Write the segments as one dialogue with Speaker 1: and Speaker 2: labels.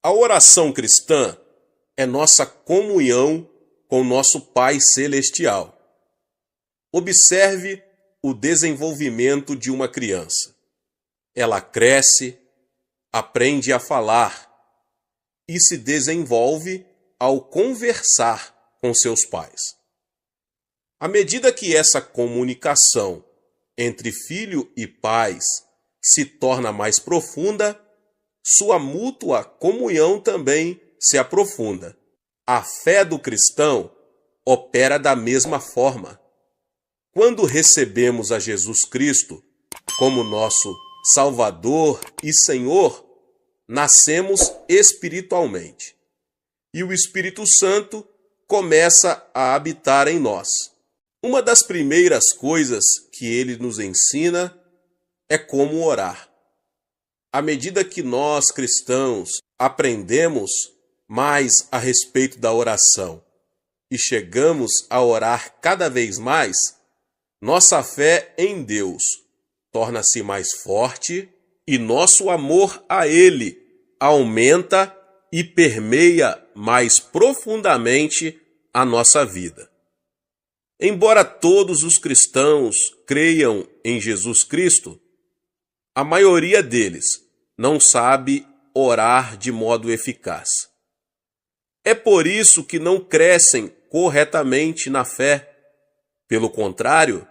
Speaker 1: A oração cristã é nossa comunhão com nosso Pai Celestial. Observe o desenvolvimento de uma criança. Ela cresce, aprende a falar e se desenvolve ao conversar com seus pais. À medida que essa comunicação entre filho e pais se torna mais profunda, sua mútua comunhão também se aprofunda. A fé do cristão opera da mesma forma. Quando recebemos a Jesus Cristo como nosso Salvador e Senhor, nascemos espiritualmente. E o Espírito Santo começa a habitar em nós. Uma das primeiras coisas que ele nos ensina é como orar. À medida que nós, cristãos, aprendemos mais a respeito da oração e chegamos a orar cada vez mais, nossa fé em Deus torna-se mais forte e nosso amor a Ele aumenta e permeia mais profundamente a nossa vida. Embora todos os cristãos creiam em Jesus Cristo, a maioria deles não sabe orar de modo eficaz. É por isso que não crescem corretamente na fé. Pelo contrário,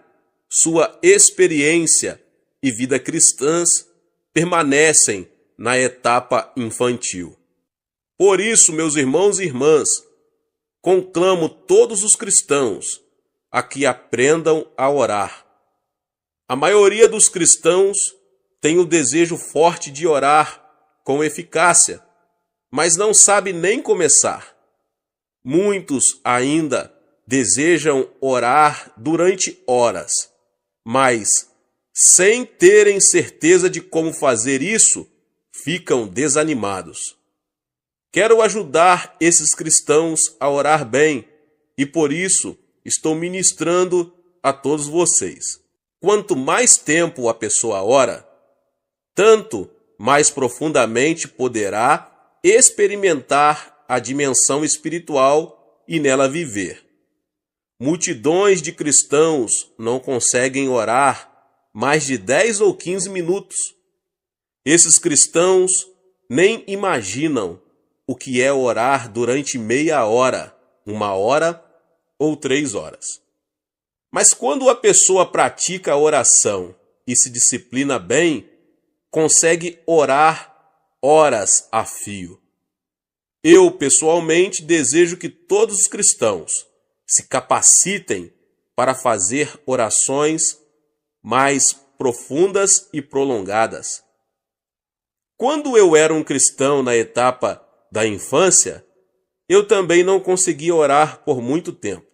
Speaker 1: sua experiência e vida cristãs permanecem na etapa infantil. Por isso, meus irmãos e irmãs, conclamo todos os cristãos a que aprendam a orar. A maioria dos cristãos tem o desejo forte de orar com eficácia, mas não sabe nem começar. Muitos ainda desejam orar durante horas, mas, sem terem certeza de como fazer isso, ficam desanimados. Quero ajudar esses cristãos a orar bem e, por isso, estou ministrando a todos vocês. Quanto mais tempo a pessoa ora, tanto mais profundamente poderá experimentar a dimensão espiritual e nela viver. Multidões de cristãos não conseguem orar mais de 10 ou 15 minutos. Esses cristãos nem imaginam o que é orar durante meia hora, 1 hora ou 3 horas. Mas quando a pessoa pratica a oração e se disciplina bem, consegue orar horas a fio. Eu, pessoalmente, desejo que todos os cristãos se capacitem para fazer orações mais profundas e prolongadas. Quando eu era um cristão na etapa da infância, eu também não conseguia orar por muito tempo.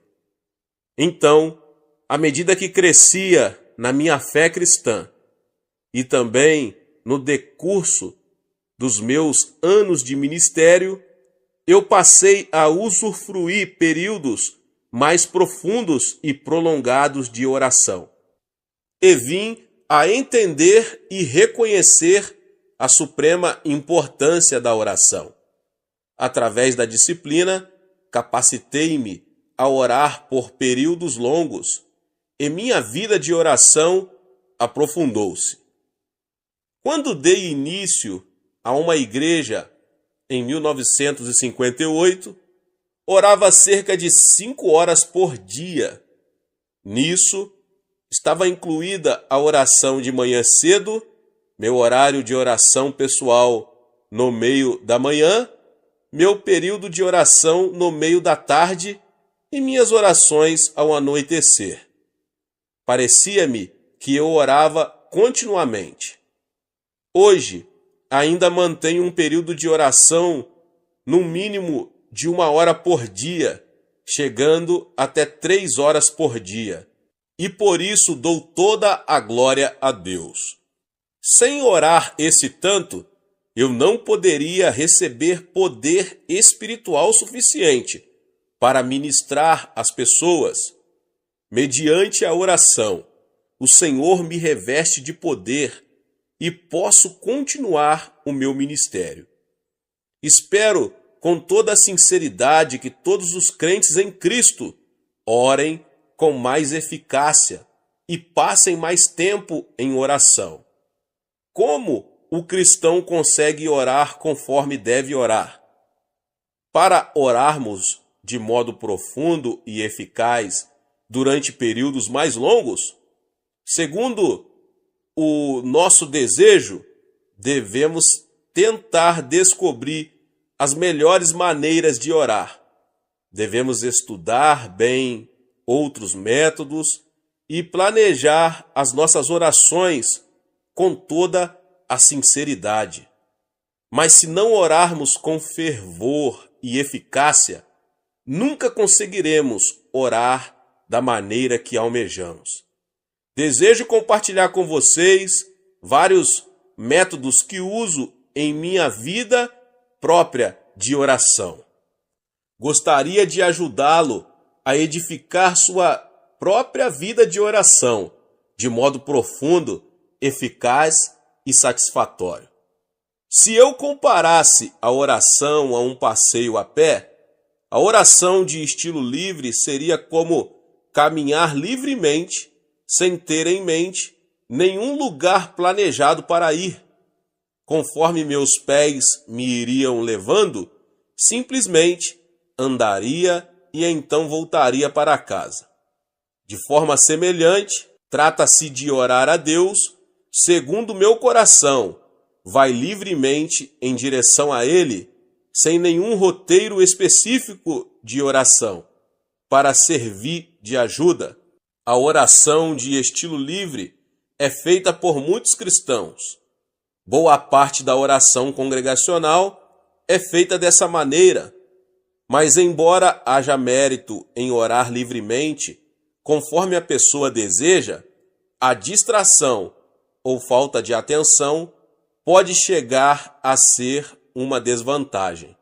Speaker 1: Então, à medida que crescia na minha fé cristã e também no decurso dos meus anos de ministério, eu passei a usufruir períodos mais profundos e prolongados de oração. E vim a entender e reconhecer a suprema importância da oração. Através da disciplina, capacitei-me a orar por períodos longos e minha vida de oração aprofundou-se. Quando dei início a uma igreja em 1958, orava cerca de 5 horas por dia. Nisso, estava incluída a oração de manhã cedo, meu horário de oração pessoal no meio da manhã, meu período de oração no meio da tarde e minhas orações ao anoitecer. Parecia-me que eu orava continuamente. Hoje, ainda mantenho um período de oração no mínimo de 1 hora por dia, chegando até 3 horas por dia. E por isso dou toda a glória a Deus. Sem orar esse tanto, eu não poderia receber poder espiritual suficiente para ministrar às pessoas. Mediante a oração, o Senhor me reveste de poder e posso continuar o meu ministério. Espero com toda a sinceridade que todos os crentes em Cristo orem com mais eficácia e passem mais tempo em oração. Como o cristão consegue orar conforme deve orar? Para orarmos de modo profundo e eficaz durante períodos mais longos, segundo o nosso desejo, devemos tentar descobrir as melhores maneiras de orar. Devemos estudar bem outros métodos e planejar as nossas orações com toda a sinceridade. Mas se não orarmos com fervor e eficácia, nunca conseguiremos orar da maneira que almejamos. Desejo compartilhar com vocês vários métodos que uso em minha vida própria de oração. Gostaria de ajudá-lo a edificar sua própria vida de oração de modo profundo, eficaz e satisfatório. Se eu comparasse a oração a um passeio a pé, a oração de estilo livre seria como caminhar livremente, sem ter em mente nenhum lugar planejado para ir. Conforme meus pés me iriam levando, simplesmente andaria e então voltaria para casa. De forma semelhante, trata-se de orar a Deus segundo meu coração vai livremente em direção a Ele, sem nenhum roteiro específico de oração, para servir de ajuda. A oração de estilo livre é feita por muitos cristãos. Boa parte da oração congregacional é feita dessa maneira, mas embora haja mérito em orar livremente, conforme a pessoa deseja, a distração ou falta de atenção pode chegar a ser uma desvantagem.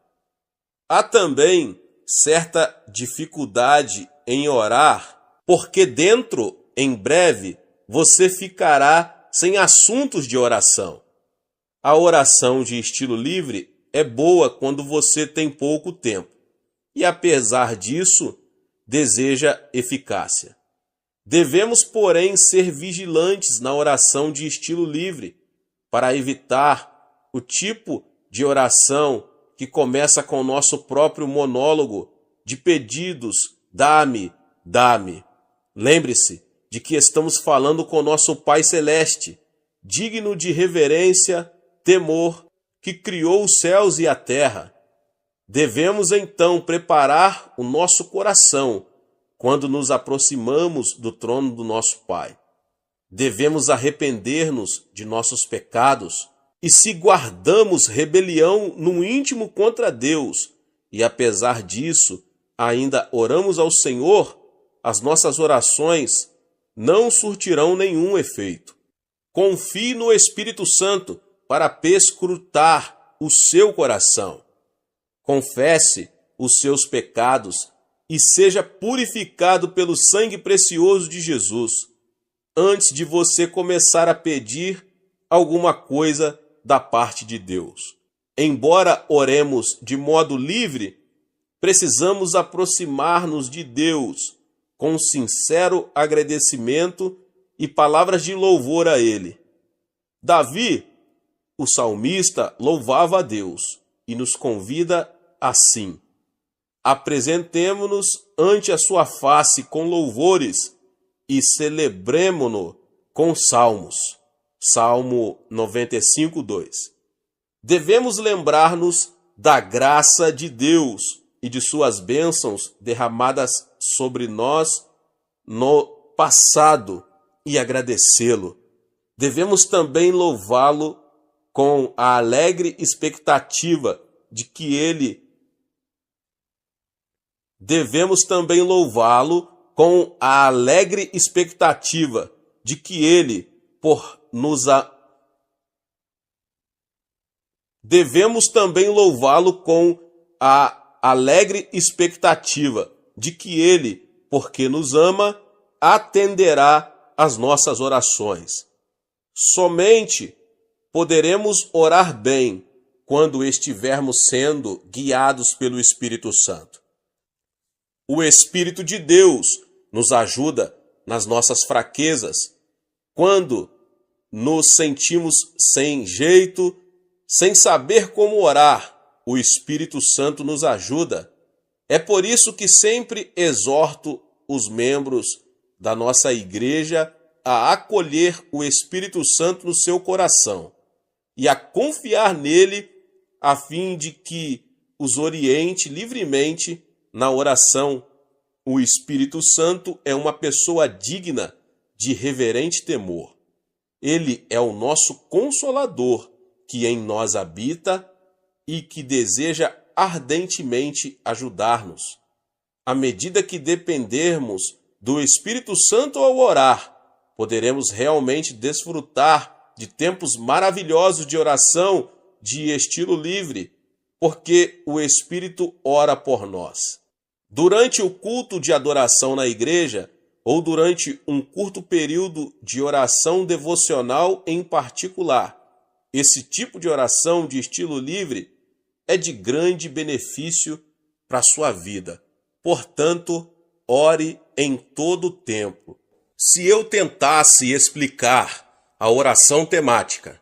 Speaker 1: Há também certa dificuldade em orar, porque em breve, você ficará sem assuntos de oração. A oração de estilo livre é boa quando você tem pouco tempo e, apesar disso, deseja eficácia. Devemos, porém, ser vigilantes na oração de estilo livre para evitar o tipo de oração que começa com o nosso próprio monólogo de pedidos, dá-me, dá-me. Lembre-se de que estamos falando com nosso Pai Celeste, digno de reverência, temor, que criou os céus e a terra. Devemos então preparar o nosso coração quando nos aproximamos do trono do nosso Pai. Devemos arrepender-nos de nossos pecados e se guardamos rebelião no íntimo contra Deus e apesar disso ainda oramos ao Senhor, as nossas orações não surtirão nenhum efeito. Confie no Espírito Santo para perscrutar o seu coração. Confesse os seus pecados e seja purificado pelo sangue precioso de Jesus, antes de você começar a pedir alguma coisa da parte de Deus. Embora oremos de modo livre, precisamos aproximar-nos de Deus com sincero agradecimento e palavras de louvor a Ele. Davi, o salmista, louvava a Deus e nos convida assim: apresentemo-nos ante a sua face com louvores e celebremo-no com salmos. Salmo 95, 2. Devemos lembrar-nos da graça de Deus e de suas bênçãos derramadas sobre nós no passado e agradecê-lo. Devemos também louvá-lo com a alegre expectativa de que Ele Devemos também louvá-lo com a alegre expectativa de que Ele, porque nos ama, atenderá às nossas orações. Somente poderemos orar bem quando estivermos sendo guiados pelo Espírito Santo. O Espírito de Deus nos ajuda nas nossas fraquezas, quando nos sentimos sem jeito, sem saber como orar. O Espírito Santo nos ajuda. É por isso que sempre exorto os membros da nossa igreja a acolher o Espírito Santo no seu coração e a confiar nele, a fim de que os oriente livremente na oração. O Espírito Santo é uma pessoa digna de reverente temor. Ele é o nosso Consolador, que em nós habita e que deseja ardentemente ajudar-nos. À medida que dependermos do Espírito Santo ao orar, poderemos realmente desfrutar de tempos maravilhosos de oração de estilo livre, porque o Espírito ora por nós. Durante o culto de adoração na igreja, ou durante um curto período de oração devocional em particular, esse tipo de oração de estilo livre é de grande benefício para a sua vida. Portanto, ore em todo o tempo. Se eu tentasse explicar a oração temática,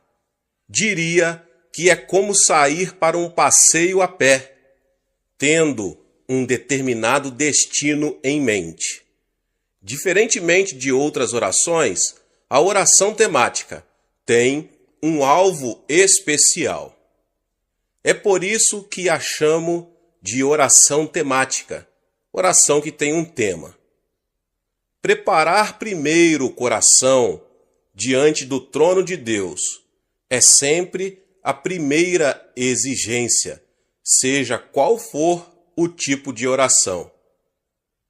Speaker 1: diria que é como sair para um passeio a pé, tendo um determinado destino em mente. Diferentemente de outras orações, a oração temática tem um alvo especial. É por isso que a chamo de oração temática, oração que tem um tema. Preparar primeiro o coração diante do trono de Deus é sempre a primeira exigência, seja qual for o tipo de oração.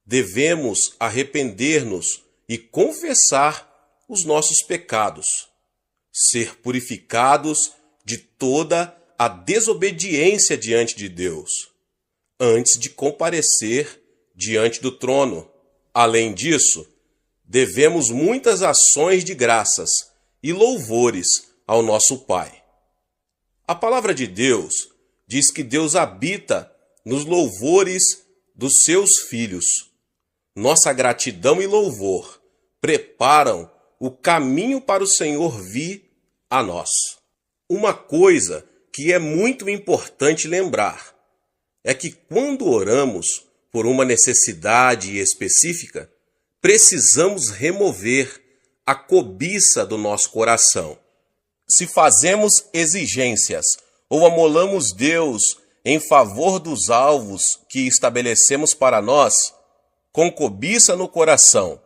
Speaker 1: Devemos arrepender-nos e confessar os nossos pecados, ser purificados de toda a desobediência diante de Deus, antes de comparecer diante do trono. Além disso, devemos muitas ações de graças e louvores ao nosso Pai. A palavra de Deus diz que Deus habita nos louvores dos seus filhos. Nossa gratidão e louvor preparam o caminho para o Senhor vir a nós. Uma coisa que é muito importante lembrar é que quando oramos por uma necessidade específica, precisamos remover a cobiça do nosso coração. Se fazemos exigências ou amolamos Deus em favor dos alvos que estabelecemos para nós, com cobiça no coração,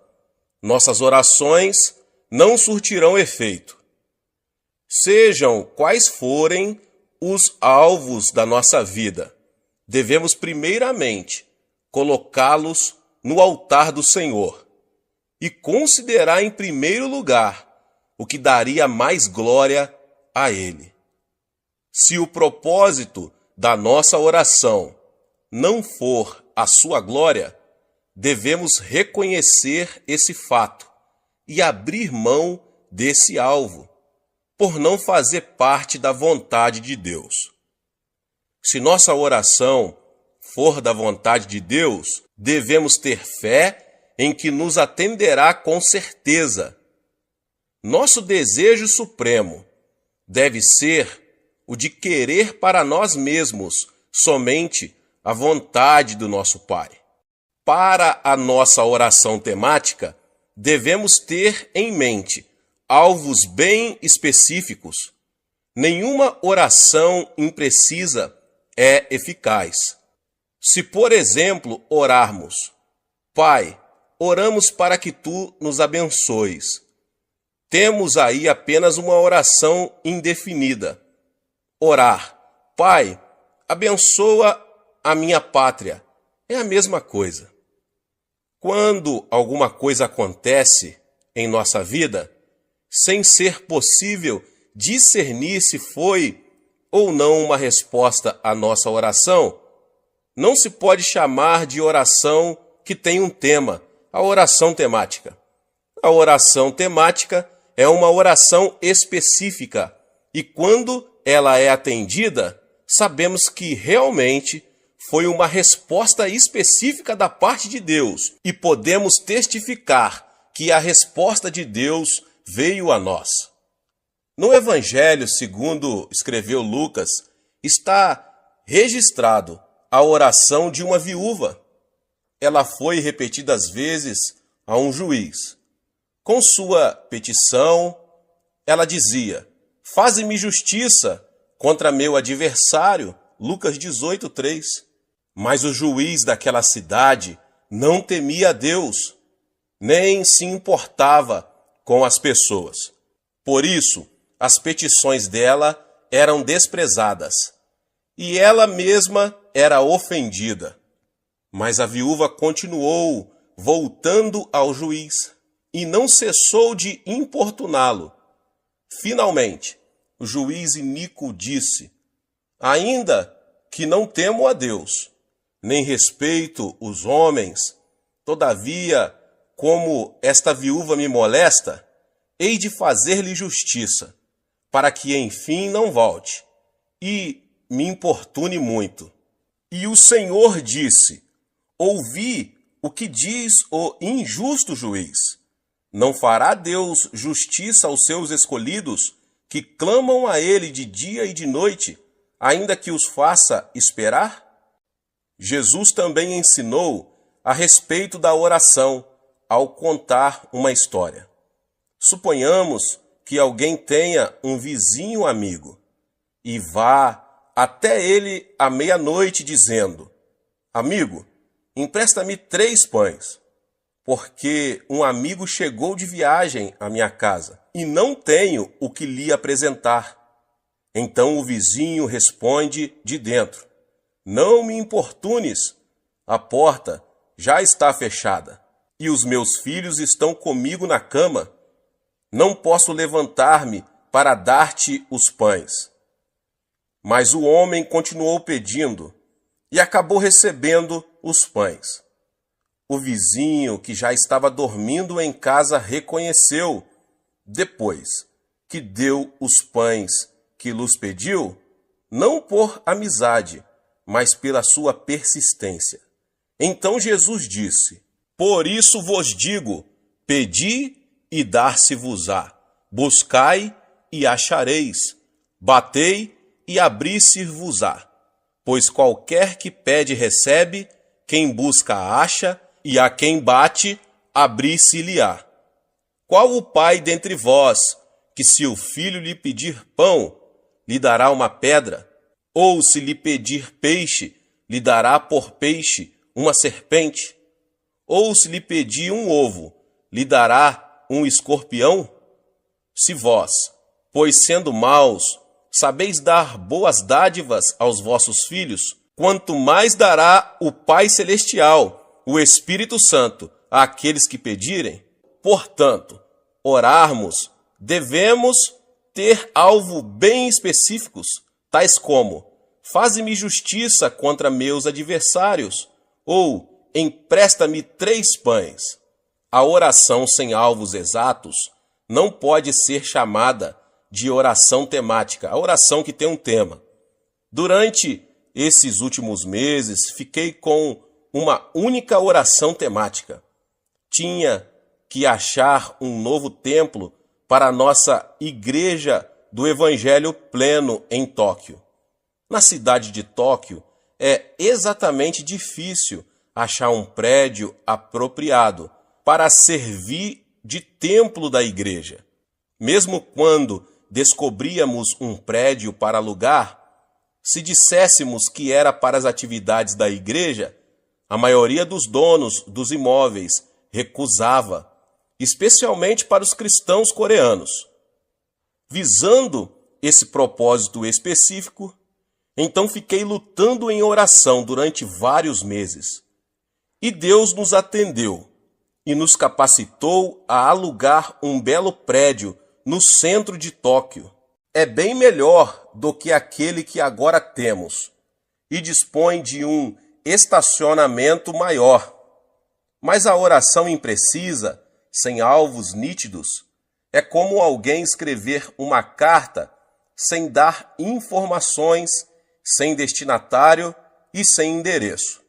Speaker 1: nossas orações não surtirão efeito. Sejam quais forem os alvos da nossa vida, devemos primeiramente colocá-los no altar do Senhor e considerar em primeiro lugar o que daria mais glória a Ele. Se o propósito da nossa oração não for a sua glória, devemos reconhecer esse fato e abrir mão desse alvo, por não fazer parte da vontade de Deus. Se nossa oração for da vontade de Deus, devemos ter fé em que nos atenderá com certeza. Nosso desejo supremo deve ser o de querer para nós mesmos somente a vontade do nosso Pai. Para a nossa oração temática, devemos ter em mente alvos bem específicos. Nenhuma oração imprecisa é eficaz. Se, por exemplo, orarmos: Pai, oramos para que Tu nos abençoes, temos aí apenas uma oração indefinida. Orar: Pai, abençoa a minha pátria, é a mesma coisa. Quando alguma coisa acontece em nossa vida, sem ser possível discernir se foi ou não uma resposta à nossa oração, não se pode chamar de oração que tem um tema, a oração temática. A oração temática é uma oração específica e, quando ela é atendida, sabemos que realmente foi uma resposta específica da parte de Deus e podemos testificar que a resposta de Deus veio a nós. No Evangelho, segundo escreveu Lucas, está registrado a oração de uma viúva. Ela foi repetidas vezes a um juiz. Com sua petição, ela dizia: faze-me justiça contra meu adversário, Lucas 18:3. Mas o juiz daquela cidade não temia a Deus, nem se importava com as pessoas. Por isso, as petições dela eram desprezadas, e ela mesma era ofendida. Mas a viúva continuou voltando ao juiz, e não cessou de importuná-lo. Finalmente, o juiz iníquo disse: ainda que não temo a Deus, nem respeito os homens, todavia, como esta viúva me molesta, hei de fazer-lhe justiça, para que enfim não volte, e me importune muito. E o Senhor disse: ouvi o que diz o injusto juiz. Não fará Deus justiça aos seus escolhidos, que clamam a ele de dia e de noite, ainda que os faça esperar? Jesus também ensinou a respeito da oração ao contar uma história. Suponhamos que alguém tenha um vizinho amigo e vá até ele à meia-noite dizendo: amigo, empresta-me 3 pães, porque um amigo chegou de viagem à minha casa e não tenho o que lhe apresentar. Então o vizinho responde de dentro: não me importunes, a porta já está fechada, e os meus filhos estão comigo na cama. Não posso levantar-me para dar-te os pães. Mas o homem continuou pedindo, e acabou recebendo os pães. O vizinho, que já estava dormindo em casa, reconheceu, depois que deu os pães que lhes pediu, não por amizade, mas pela sua persistência. Então Jesus disse: por isso vos digo, pedi e dar-se-vos-á, buscai e achareis, batei e abrir-se-vos-á. Pois qualquer que pede recebe, quem busca acha, e a quem bate abrir-se-lhe-á. Qual o pai dentre vós, que se o filho lhe pedir pão, lhe dará uma pedra? Ou se lhe pedir peixe, lhe dará por peixe uma serpente? Ou se lhe pedir um ovo, lhe dará um escorpião? Se vós, pois sendo maus, sabeis dar boas dádivas aos vossos filhos, quanto mais dará o Pai Celestial, o Espírito Santo, àqueles que pedirem? Portanto, orarmos, devemos ter alvo bem específicos, tais como: faze-me justiça contra meus adversários, ou empresta-me 3 pães. A oração sem alvos exatos não pode ser chamada de oração temática, a oração que tem um tema. Durante esses últimos meses, fiquei com uma única oração temática. Tinha que achar um novo templo para a nossa Igreja do Evangelho Pleno em Tóquio. Na cidade de Tóquio, é exatamente difícil achar um prédio apropriado para servir de templo da igreja. Mesmo quando descobríamos um prédio para alugar, se disséssemos que era para as atividades da igreja, a maioria dos donos dos imóveis recusava, especialmente para os cristãos coreanos. Visando esse propósito específico, então fiquei lutando em oração durante vários meses. E Deus nos atendeu e nos capacitou a alugar um belo prédio no centro de Tóquio. É bem melhor do que aquele que agora temos e dispõe de um estacionamento maior. Mas a oração imprecisa, sem alvos nítidos, é como alguém escrever uma carta sem dar informações sem destinatário e sem endereço.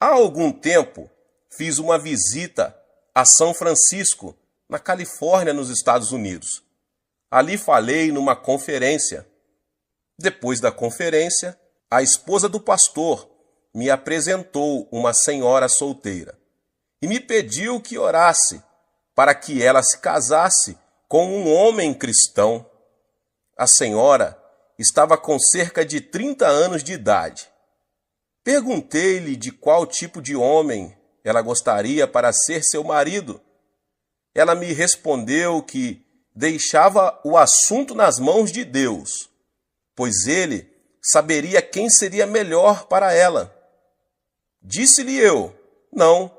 Speaker 1: Há algum tempo, fiz uma visita a São Francisco, na Califórnia, nos Estados Unidos. Ali falei numa conferência. Depois da conferência, a esposa do pastor me apresentou uma senhora solteira e me pediu que orasse para que ela se casasse com um homem cristão. A senhora estava com cerca de 30 anos de idade. Perguntei-lhe de qual tipo de homem ela gostaria para ser seu marido. Ela me respondeu que deixava o assunto nas mãos de Deus, pois ele saberia quem seria melhor para ela. Disse-lhe eu: não,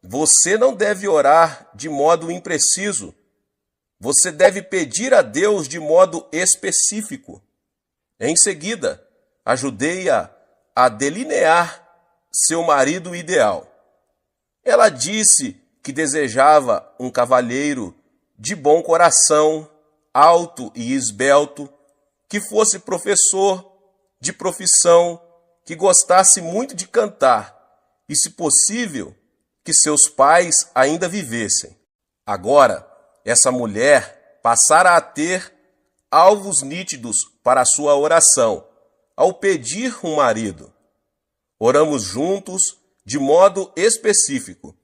Speaker 1: você não deve orar de modo impreciso. Você deve pedir a Deus de modo específico. Em seguida, ajudei-a a delinear seu marido ideal. Ela disse que desejava um cavalheiro de bom coração, alto e esbelto, que fosse professor de profissão, que gostasse muito de cantar e, se possível, que seus pais ainda vivessem. Agora, essa mulher passara a ter alvos nítidos para a sua oração, ao pedir um marido. Oramos juntos de modo específico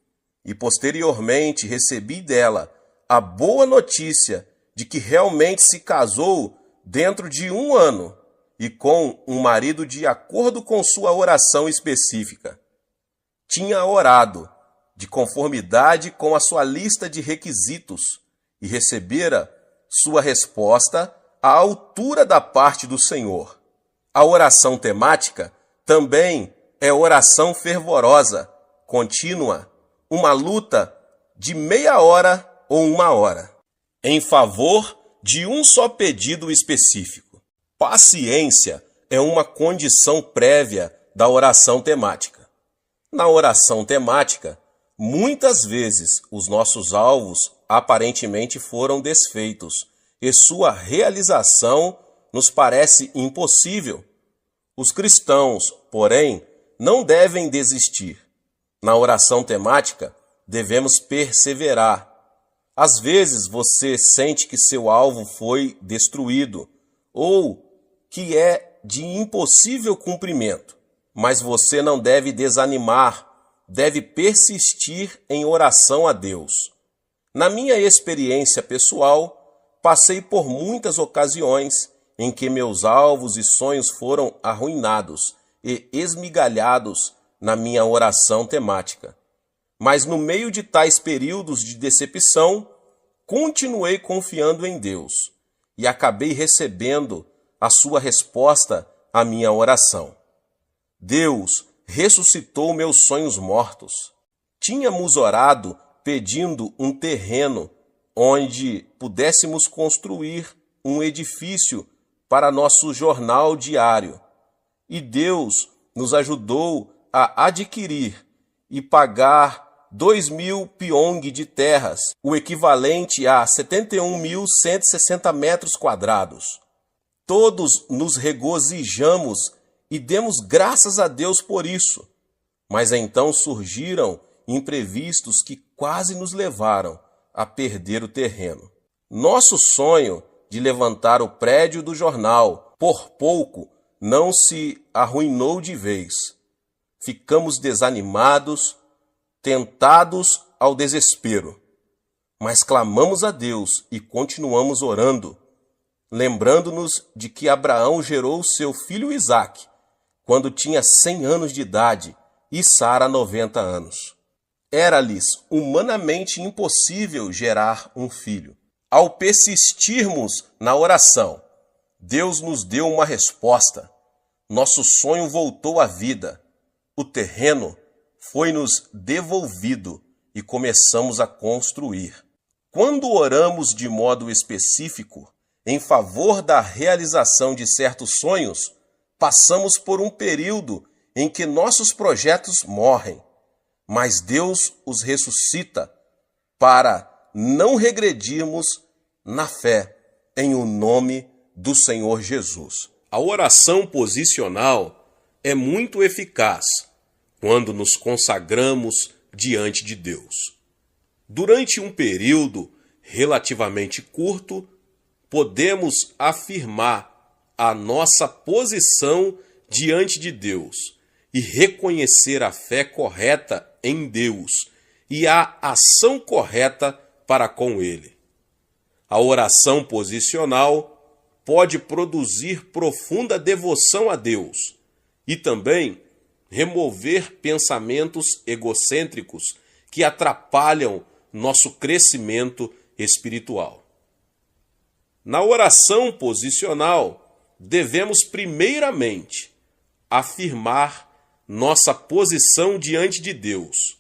Speaker 1: e posteriormente recebi dela a boa notícia de que realmente se casou dentro de 1 ano e com um marido de acordo com sua oração específica. Tinha orado de conformidade com a sua lista de requisitos e recebera sua resposta à altura da parte do Senhor. A oração temática também é oração fervorosa, contínua, uma luta de meia hora ou 1 hora, em favor de um só pedido específico. Paciência é uma condição prévia da oração temática. Na oração temática, muitas vezes os nossos alvos aparentemente foram desfeitos e sua realização nos parece impossível. Os cristãos, porém, não devem desistir. Na oração temática, devemos perseverar. Às vezes você sente que seu alvo foi destruído ou que é de impossível cumprimento, mas você não deve desanimar, deve persistir em oração a Deus. Na minha experiência pessoal, passei por muitas ocasiões em que meus alvos e sonhos foram arruinados e esmigalhados na minha oração temática. Mas no meio de tais períodos de decepção, continuei confiando em Deus e acabei recebendo a sua resposta à minha oração. Deus ressuscitou meus sonhos mortos. Tínhamos orado pedindo um terreno onde pudéssemos construir um edifício para nosso jornal diário. E Deus nos ajudou a adquirir e pagar 2.000 piong de terras, o equivalente a 71.160 metros quadrados. Todos nos regozijamos e demos graças a Deus por isso. Mas então surgiram imprevistos que quase nos levaram a perder o terreno. Nosso sonho de levantar o prédio do jornal, por pouco, não se arruinou de vez. Ficamos desanimados, tentados ao desespero. Mas clamamos a Deus e continuamos orando, lembrando-nos de que Abraão gerou seu filho Isaque quando tinha 100 anos de idade e Sara 90 anos. Era-lhes humanamente impossível gerar um filho. Ao persistirmos na oração, Deus nos deu uma resposta. Nosso sonho voltou à vida. O terreno foi-nos devolvido e começamos a construir. Quando oramos de modo específico em favor da realização de certos sonhos, passamos por um período em que nossos projetos morrem, mas Deus os ressuscita para não regredirmos na fé em o nome do Senhor Jesus. A oração posicional é muito eficaz quando nos consagramos diante de Deus. Durante um período relativamente curto, podemos afirmar a nossa posição diante de Deus e reconhecer a fé correta em Deus e a ação correta para com Ele. A oração posicional pode produzir profunda devoção a Deus e também remover pensamentos egocêntricos que atrapalham nosso crescimento espiritual. Na oração posicional, devemos primeiramente afirmar nossa posição diante de Deus.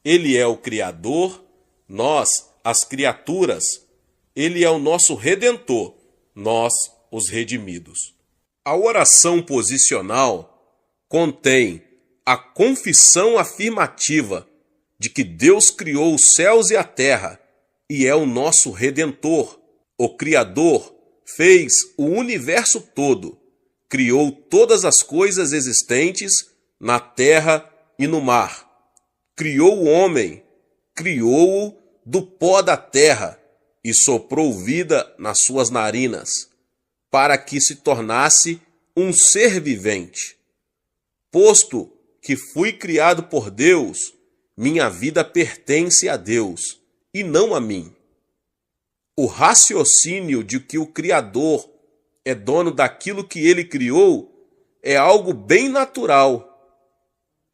Speaker 1: Ele é o Criador, nós, as criaturas. Ele é o nosso Redentor, nós, os redimidos. A oração posicional contém a confissão afirmativa de que Deus criou os céus e a terra e é o nosso Redentor. O Criador fez o universo todo, criou todas as coisas existentes na terra e no mar. Criou o homem, criou-o do pó da terra e soprou vida nas suas narinas, para que se tornasse um ser vivente. Posto que fui criado por Deus, minha vida pertence a Deus e não a mim. O raciocínio de que o Criador é dono daquilo que ele criou é algo bem natural.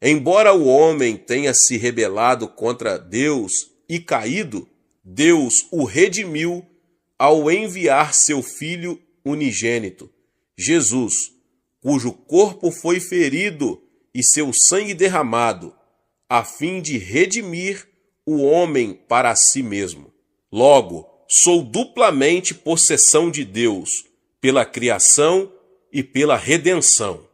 Speaker 1: Embora o homem tenha se rebelado contra Deus e caído, Deus o redimiu ao enviar seu Filho unigênito, Jesus, cujo corpo foi ferido e seu sangue derramado, a fim de redimir o homem para si mesmo. Logo, sou duplamente possessão de Deus, pela criação e pela redenção.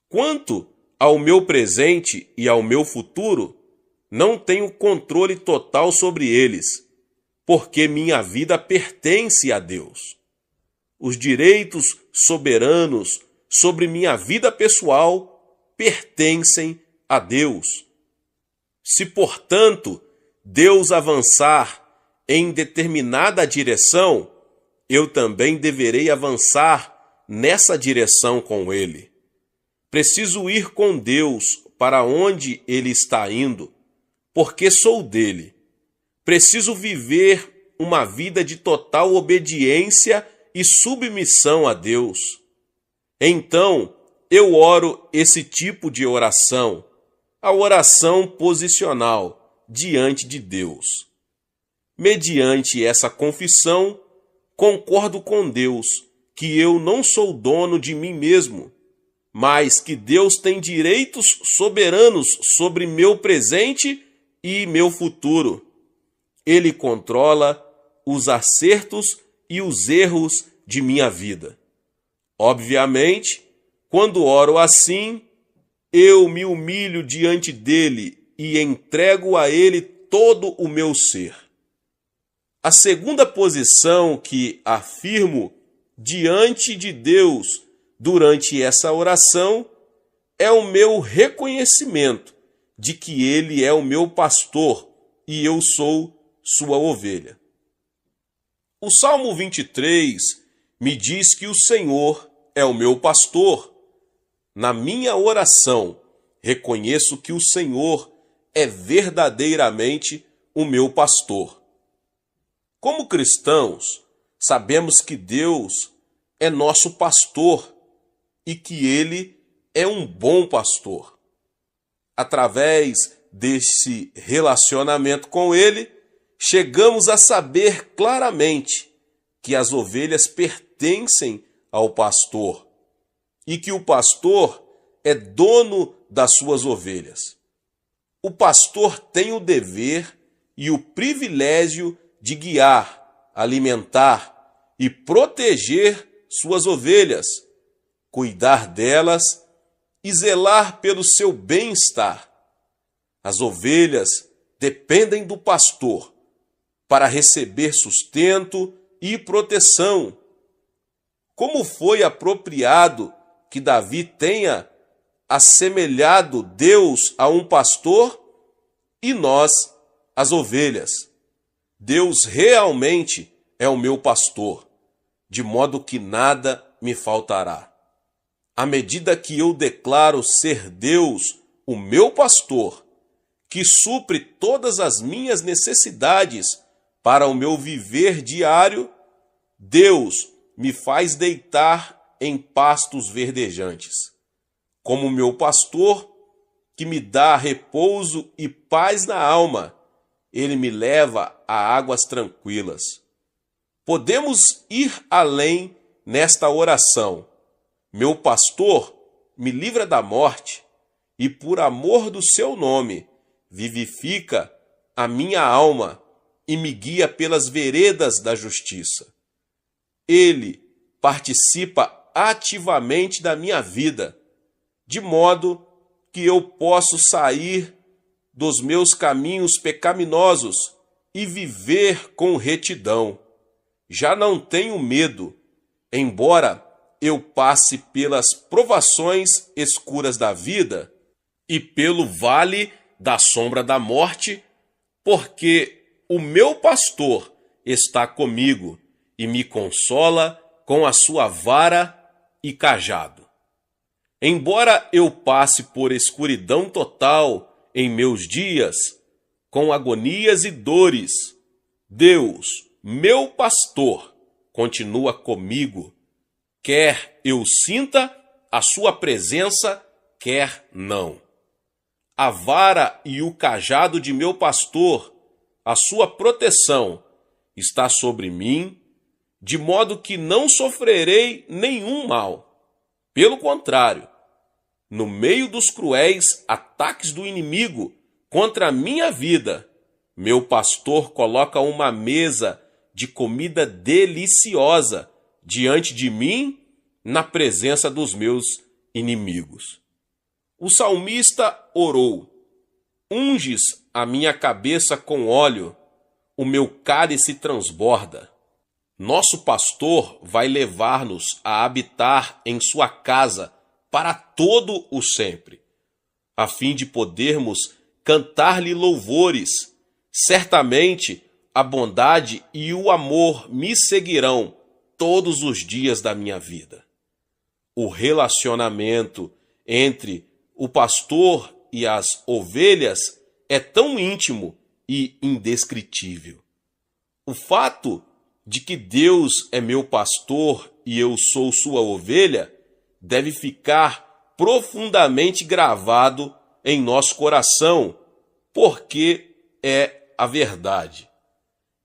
Speaker 1: Quanto ao meu presente e ao meu futuro, não tenho controle total sobre eles, porque minha vida pertence a Deus. Os direitos soberanos sobre minha vida pessoal pertencem a Deus. Se, portanto, Deus avançar em determinada direção, eu também deverei avançar nessa direção com Ele. Preciso ir com Deus para onde Ele está indo, porque sou dele. Preciso viver uma vida de total obediência e submissão a Deus. Então, eu oro esse tipo de oração, a oração posicional diante de Deus. Mediante essa confissão, concordo com Deus que eu não sou dono de mim mesmo, mas que Deus tem direitos soberanos sobre meu presente e meu futuro. Ele controla os acertos e os erros de minha vida. Obviamente, quando oro assim, eu me humilho diante dele e entrego a ele todo o meu ser. A segunda posição que afirmo diante de Deus durante essa oração é o meu reconhecimento de que Ele é o meu pastor e eu sou sua ovelha. O Salmo 23 me diz que o Senhor é o meu pastor. Na minha oração, reconheço que o Senhor é verdadeiramente o meu pastor. Como cristãos, sabemos que Deus é nosso pastor e que Ele é um bom pastor. Através desse relacionamento com Ele, chegamos a saber claramente que as ovelhas pertencem ao pastor e que o pastor é dono das suas ovelhas. O pastor tem o dever e o privilégio de guiar, alimentar e proteger suas ovelhas, cuidar delas e zelar pelo seu bem-estar. As ovelhas dependem do pastor para receber sustento e proteção. Como foi apropriado que Davi tenha assemelhado Deus a um pastor e nós as ovelhas. Deus realmente é o meu pastor, de modo que nada me faltará. À medida que eu declaro ser Deus o meu pastor, que supre todas as minhas necessidades para o meu viver diário, Deus me faz deitar em pastos verdejantes. Como meu pastor, que me dá repouso e paz na alma, ele me leva a águas tranquilas. Podemos ir além nesta oração. Meu pastor me livra da morte e, por amor do seu nome, vivifica a minha alma e me guia pelas veredas da justiça. Ele participa ativamente da minha vida, de modo que eu posso sair dos meus caminhos pecaminosos e viver com retidão. Já não tenho medo, embora eu passe pelas provações escuras da vida e pelo vale da sombra da morte, porque o meu pastor está comigo e me consola com a sua vara e cajado. Embora eu passe por escuridão total em meus dias, com agonias e dores, Deus, meu pastor, continua comigo, quer eu sinta a sua presença, quer não. A vara e o cajado de meu pastor, a sua proteção, está sobre mim, de modo que não sofrerei nenhum mal. Pelo contrário, no meio dos cruéis ataques do inimigo contra a minha vida, meu pastor coloca uma mesa de comida deliciosa diante de mim, na presença dos meus inimigos. O salmista orou: unges a minha cabeça com óleo, o meu cálice transborda. Nosso pastor vai levar-nos a habitar em sua casa para todo o sempre, a fim de podermos cantar-lhe louvores. Certamente a bondade e o amor me seguirão todos os dias da minha vida. O relacionamento entre o pastor e as ovelhas é tão íntimo e indescritível. O fato de que Deus é meu pastor e eu sou sua ovelha deve ficar profundamente gravado em nosso coração, porque é a verdade.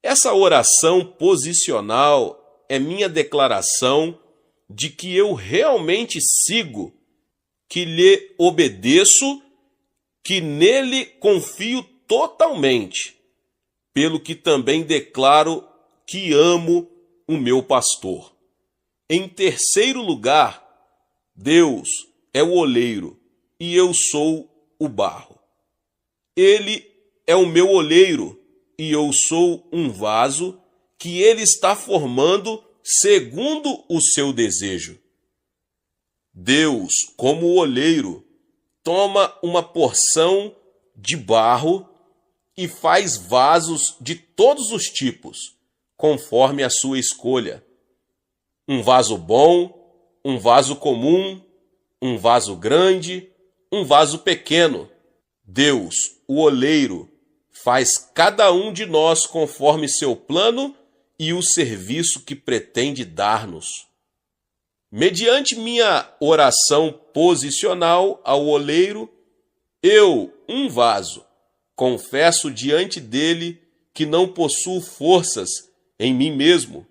Speaker 1: Essa oração posicional é minha declaração de que eu realmente sigo, que lhe obedeço, que nele confio totalmente, pelo que também declaro que amo o meu pastor. Em terceiro lugar, Deus é o oleiro e eu sou o barro. Ele é o meu oleiro e eu sou um vaso que ele está formando segundo o seu desejo. Deus, como oleiro, toma uma porção de barro e faz vasos de todos os tipos, conforme a sua escolha. Um vaso bom, um vaso comum, um vaso grande, um vaso pequeno. Deus, o oleiro, faz cada um de nós conforme seu plano e o serviço que pretende dar-nos. Mediante minha oração posicional ao oleiro, eu, um vaso, confesso diante dele que não possuo forças em mim mesmo.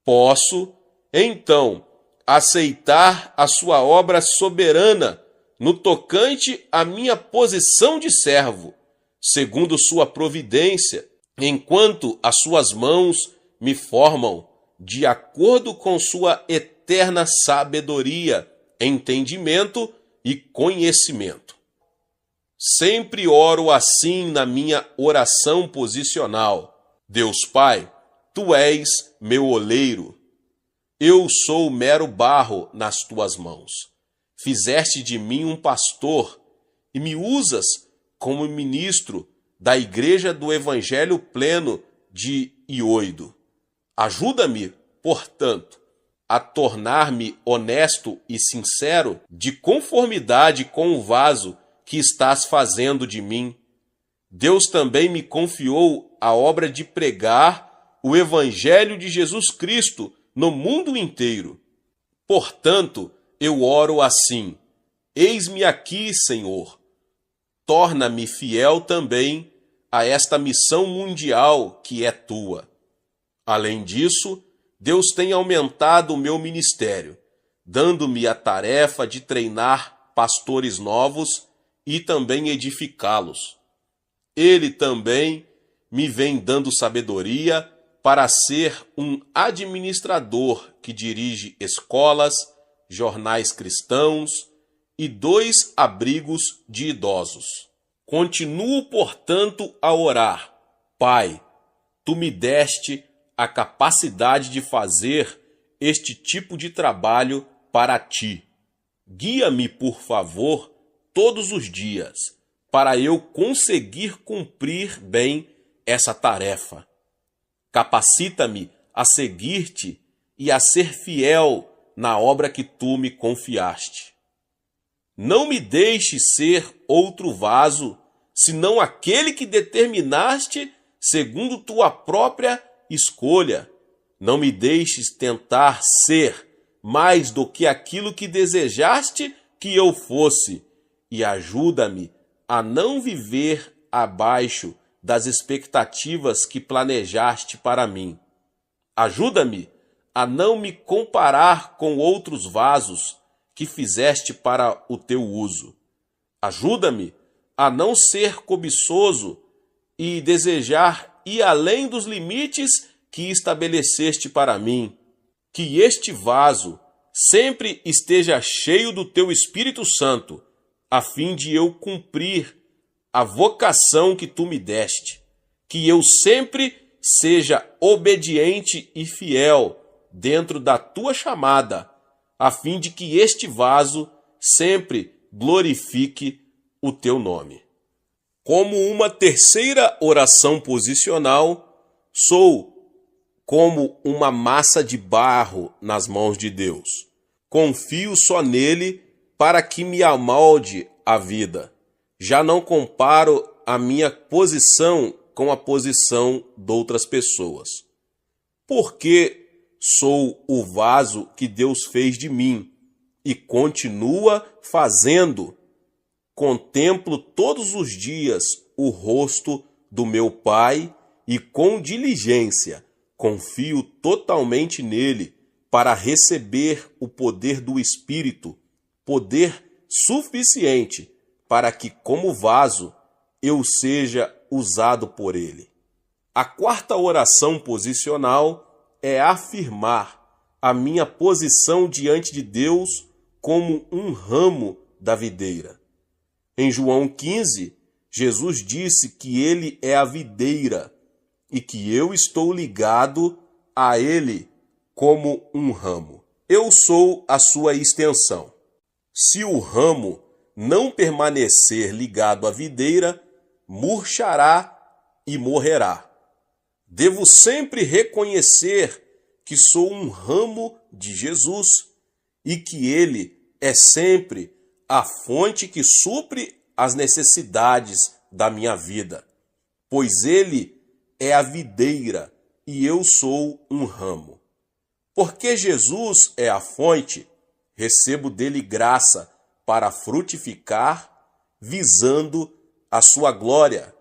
Speaker 1: Posso, então, aceitar a sua obra soberana no tocante à minha posição de servo, segundo sua providência, enquanto as suas mãos me formam de acordo com sua eterna sabedoria, entendimento e conhecimento. Sempre oro assim na minha oração posicional: Deus Pai, Tu és meu oleiro. Eu sou mero barro nas tuas mãos. Fizeste de mim um pastor e me usas como ministro da igreja do Evangelho pleno de Ioido. Ajuda-me, portanto, a tornar-me honesto e sincero, de conformidade com o vaso que estás fazendo de mim. Deus também me confiou a obra de pregar o Evangelho de Jesus Cristo no mundo inteiro. Portanto, eu oro assim: eis-me aqui, Senhor. Torna-me fiel também a esta missão mundial que é tua. Além disso, Deus tem aumentado o meu ministério, dando-me a tarefa de treinar pastores novos e também edificá-los. Ele também me vem dando sabedoria para ser um administrador que dirige escolas, jornais cristãos e 2 abrigos de idosos. Continuo, portanto, a orar: Pai, tu me deste a capacidade de fazer este tipo de trabalho para ti. Guia-me, por favor, todos os dias, para eu conseguir cumprir bem essa tarefa. Capacita-me a seguir-te e a ser fiel na obra que tu me confiaste. Não me deixes ser outro vaso, senão aquele que determinaste segundo tua própria escolha. Não me deixes tentar ser mais do que aquilo que desejaste que eu fosse, e ajuda-me a não viver abaixo das expectativas que planejaste para mim. Ajuda-me a não me comparar com outros vasos que fizeste para o teu uso. Ajuda-me a não ser cobiçoso e desejar ir além dos limites que estabeleceste para mim. Que este vaso sempre esteja cheio do teu Espírito Santo, a fim de eu cumprir a vocação que tu me deste. Que eu sempre seja obediente e fiel dentro da tua chamada, a fim de que este vaso sempre glorifique o teu nome. Como uma terceira oração posicional, sou como uma massa de barro nas mãos de Deus. Confio só nele para que me amolde a vida. Já não comparo a minha posição com a posição de outras pessoas. Porque sou o vaso que Deus fez de mim e continua fazendo. Contemplo todos os dias o rosto do meu Pai e com diligência confio totalmente nele para receber o poder do Espírito, poder suficiente para que, como vaso, eu seja usado por ele. A quarta oração posicional é afirmar a minha posição diante de Deus como um ramo da videira. Em João 15, Jesus disse que ele é a videira e que eu estou ligado a ele como um ramo. Eu sou a sua extensão. Se o ramo não permanecer ligado à videira, murchará e morrerá. Devo sempre reconhecer que sou um ramo de Jesus e que ele é sempre a fonte que supre as necessidades da minha vida, pois ele é a videira e eu sou um ramo. Porque Jesus é a fonte, recebo dele graça para frutificar, visando a sua glória.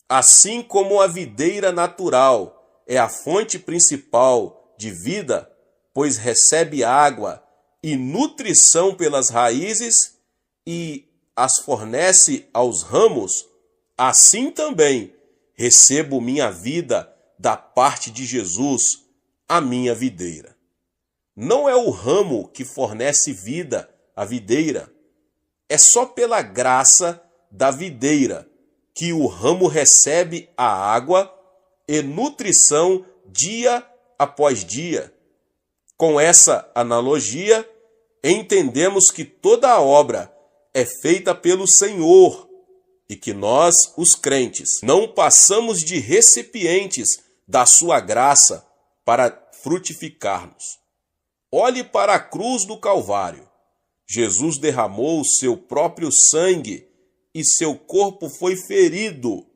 Speaker 1: Assim como a videira natural é a fonte principal de vida, pois recebe água e nutrição pelas raízes e as fornece aos ramos, assim também recebo minha vida da parte de Jesus, a minha videira. Não é o ramo que fornece vida à videira, é só pela graça da videira que o ramo recebe a água e nutrição dia após dia. Com essa analogia, entendemos que toda a obra é feita pelo Senhor e que nós, os crentes, não passamos de recipientes da sua graça para frutificarmos. Olhe para a cruz do Calvário. Jesus derramou o seu próprio sangue e seu corpo foi ferido.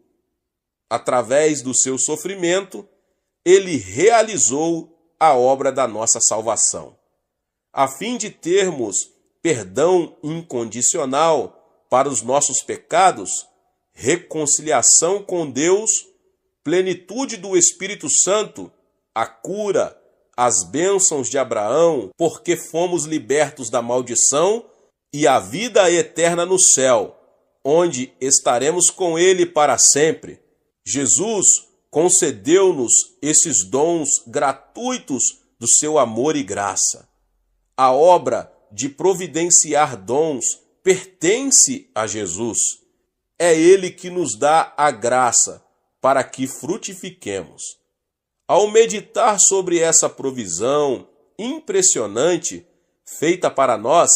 Speaker 1: Através do seu sofrimento, ele realizou a obra da nossa salvação. A fim de termos perdão incondicional para os nossos pecados, reconciliação com Deus, plenitude do Espírito Santo, a cura, as bênçãos de Abraão, porque fomos libertos da maldição, e a vida eterna no céu, onde estaremos com ele para sempre. Jesus concedeu-nos esses dons gratuitos do seu amor e graça. A obra de providenciar dons pertence a Jesus. É ele que nos dá a graça para que frutifiquemos. Ao meditar sobre essa provisão impressionante feita para nós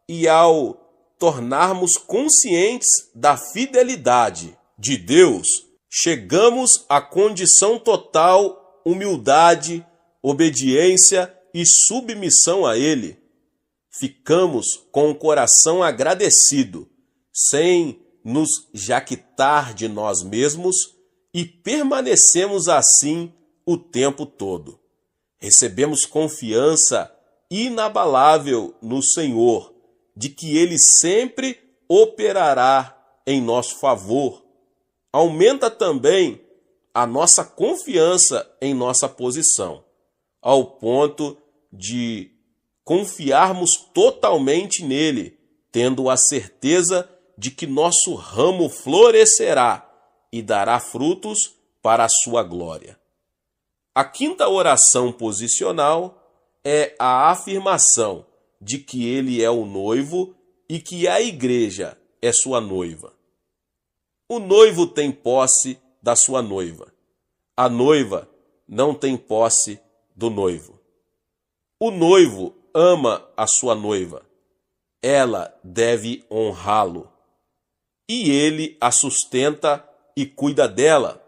Speaker 1: e ao tornarmos conscientes da fidelidade de Deus, chegamos à condição total humildade, obediência e submissão a Ele. Ficamos com o coração agradecido, sem nos jactar de nós mesmos e permanecemos assim o tempo todo. Recebemos confiança inabalável no Senhor, de que Ele sempre operará em nosso favor. Aumenta também a nossa confiança em nossa posição, ao ponto de confiarmos totalmente nele, tendo a certeza de que nosso ramo florescerá e dará frutos para a sua glória. A quinta oração posicional é a afirmação de que ele é o noivo e que a igreja é sua noiva. O noivo tem posse da sua noiva. A noiva não tem posse do noivo. O noivo ama a sua noiva. Ela deve honrá-lo. E ele a sustenta e cuida dela,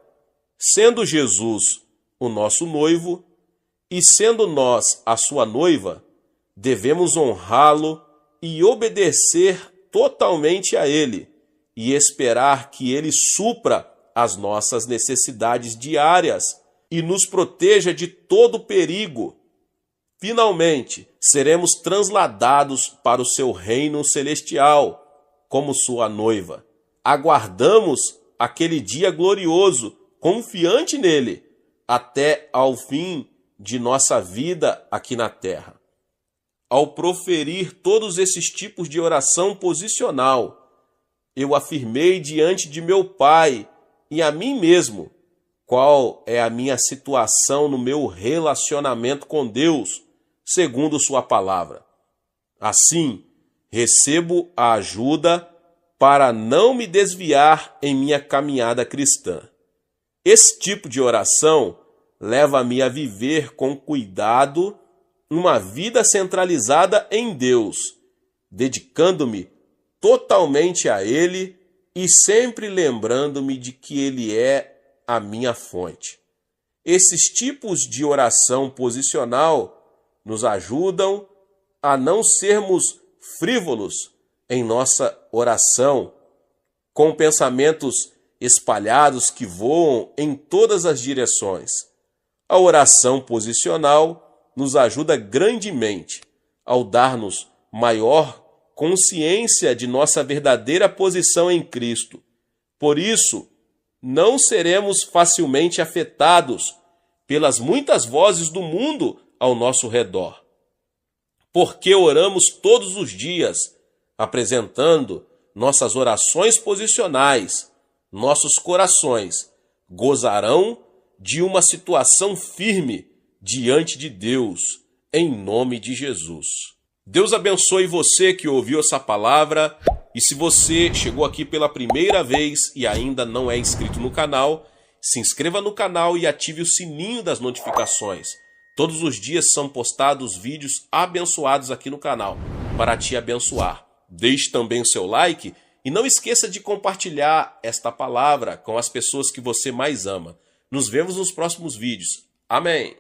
Speaker 1: sendo Jesus o nosso noivo, e sendo nós a sua noiva, devemos honrá-lo e obedecer totalmente a ele, e esperar que ele supra as nossas necessidades diárias e nos proteja de todo perigo. Finalmente, seremos transladados para o seu reino celestial, como sua noiva. Aguardamos aquele dia glorioso, confiante nele, até ao fim de nossa vida aqui na terra. Ao proferir todos esses tipos de oração posicional, eu afirmei diante de meu Pai e a mim mesmo qual é a minha situação no meu relacionamento com Deus, segundo sua palavra. Assim, recebo a ajuda para não me desviar em minha caminhada cristã. Esse tipo de oração leva-me a viver com cuidado uma vida centralizada em Deus, dedicando-me totalmente a Ele e sempre lembrando-me de que Ele é a minha fonte. Esses tipos de oração posicional nos ajudam a não sermos frívolos em nossa oração, com pensamentos espalhados que voam em todas as direções. A oração posicional nos ajuda grandemente ao dar-nos maior consciência de nossa verdadeira posição em Cristo. Por isso, não seremos facilmente afetados pelas muitas vozes do mundo ao nosso redor. Porque oramos todos os dias, apresentando nossas orações posicionais, nossos corações gozarão de uma situação firme diante de Deus, em nome de Jesus. Deus abençoe você que ouviu essa palavra, e se você chegou aqui pela primeira vez e ainda não é inscrito no canal, se inscreva no canal e ative o sininho das notificações. Todos os dias são postados vídeos abençoados aqui no canal, para te abençoar. Deixe também o seu like e não esqueça de compartilhar esta palavra com as pessoas que você mais ama. Nos vemos nos próximos vídeos. Amém.